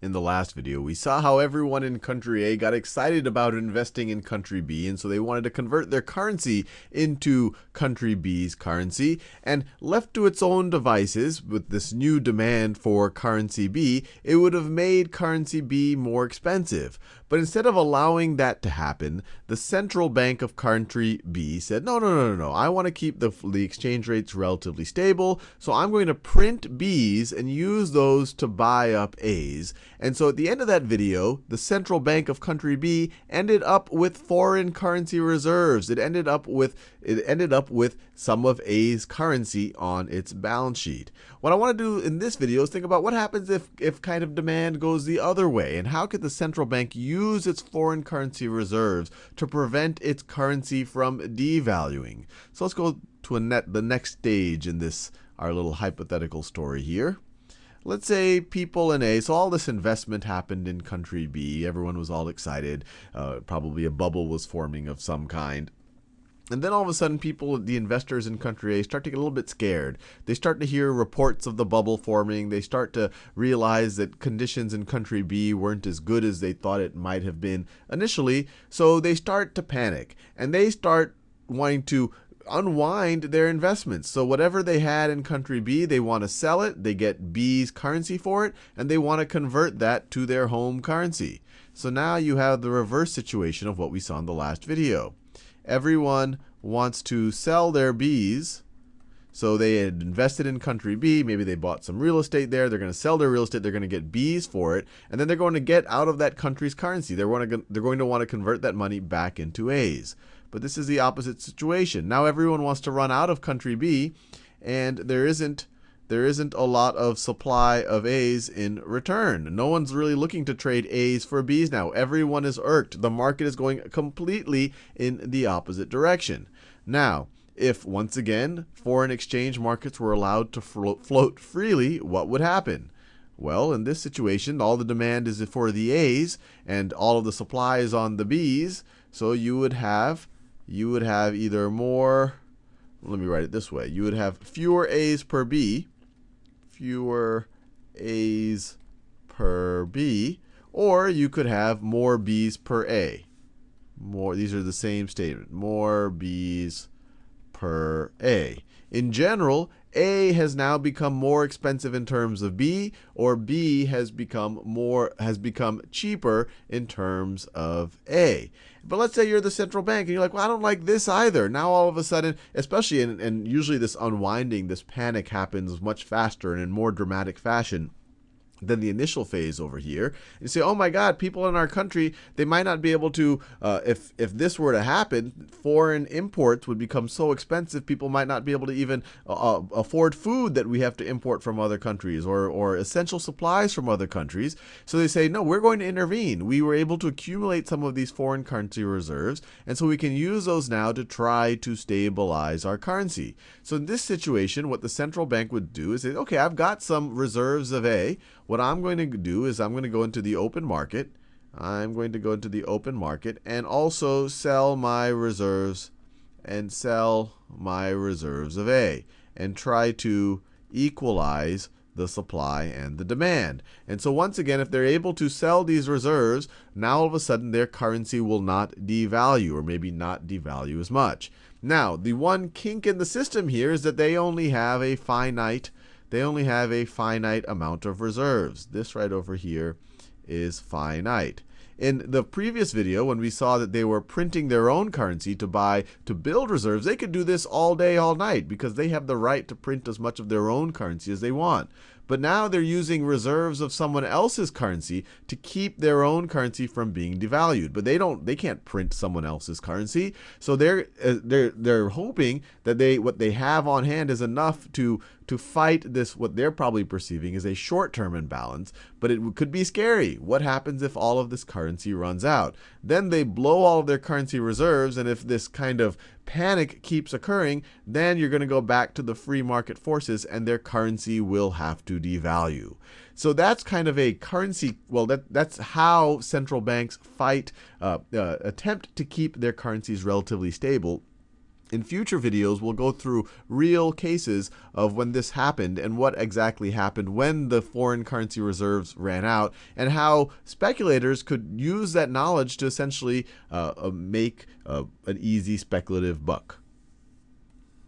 In the last video, we saw how everyone in country A got excited about investing in country B, and so they wanted to convert their currency into country B's currency, and left to its own devices with this new demand for currency B, it would have made currency B more expensive. But instead of allowing that to happen, the central bank of country B said, no, I want to keep the exchange rates relatively stable, so I'm going to print B's and use those to buy up A's. And so at the end of that video, the central bank of country B ended up with foreign currency reserves. It ended up with some of A's currency on its balance sheet. What I want to do in this video is think about what happens if kind of demand goes the other way, and how could the central bank use its foreign currency reserves to prevent its currency from devaluing. So let's go to the next stage in this, our little hypothetical story here. Let's say people in A, so all this investment happened in country B. Everyone was all excited. Probably a bubble was forming of some kind. And then all of a sudden, the investors in country A, start to get a little bit scared. They start to hear reports of the bubble forming. They start to realize that conditions in country B weren't as good as they thought it might have been initially. So they start to panic, and they start wanting to unwind their investments. So whatever they had in country B, they want to sell it. They get B's currency for it, and they want to convert that to their home currency. So now you have the reverse situation of what we saw in the last video. Everyone wants to sell their B's. So they had invested in country B. Maybe they bought some real estate there. They're going to sell their real estate. They're going to get B's for it. And then they're going to get out of that country's currency. They're going to want to convert that money back into A's. But this is the opposite situation. Now everyone wants to run out of country B, and there isn't a lot of supply of A's in return. No one's really looking to trade A's for B's now. Everyone is irked. The market is going completely in the opposite direction. Now, if once again foreign exchange markets were allowed to float freely, what would happen? Well, in this situation, all the demand is for the A's, and all of the supply is on the B's. So you would have either more. Let me write it this way. You would have fewer A's per B. Fewer A's per B, or you could have more B's per A. These are the same statement. More B's per A. In general, A has now become more expensive in terms of B, or B has become cheaper in terms of A. But let's say you're the central bank and you're like, well, I don't like this either. Now all of a sudden, especially and usually this unwinding, this panic happens much faster and in more dramatic fashion than the initial phase over here. You say, oh my God, people in our country, they might not be able to, if this were to happen, foreign imports would become so expensive, people might not be able to even afford food that we have to import from other countries, or essential supplies from other countries. So they say, no, we're going to intervene. We were able to accumulate some of these foreign currency reserves, and so we can use those now to try to stabilize our currency. So in this situation, what the central bank would do is say, okay, I've got some reserves of A. What I'm going to do is I'm going to go into the open market. I'm going to go into the open market and also sell my reserves of A and try to equalize the supply and the demand. And so once again, if they're able to sell these reserves, now all of a sudden their currency will not devalue, or maybe not devalue as much. Now, the one kink in the system here is that they only have a finite amount of reserves. This right over here is finite. In the previous video, when we saw that they were printing their own currency to build reserves, they could do this all day, all night, because they have the right to print as much of their own currency as they want. But now they're using reserves of someone else's currency to keep their own currency from being devalued. But they can't print someone else's currency. So they're hoping that what they have on hand is enough to fight this, what they're probably perceiving as a short-term imbalance. But it could be scary. What happens if all of this currency runs out? Then they blow all of their currency reserves, and if this kind of panic keeps occurring, then you're going to go back to the free market forces, and their currency will have to devalue. So that's kind of a currency, well, that's how central banks attempt to keep their currencies relatively stable In future videos, we'll go through real cases of when this happened and what exactly happened when the foreign currency reserves ran out, and how speculators could use that knowledge to essentially make an easy speculative buck.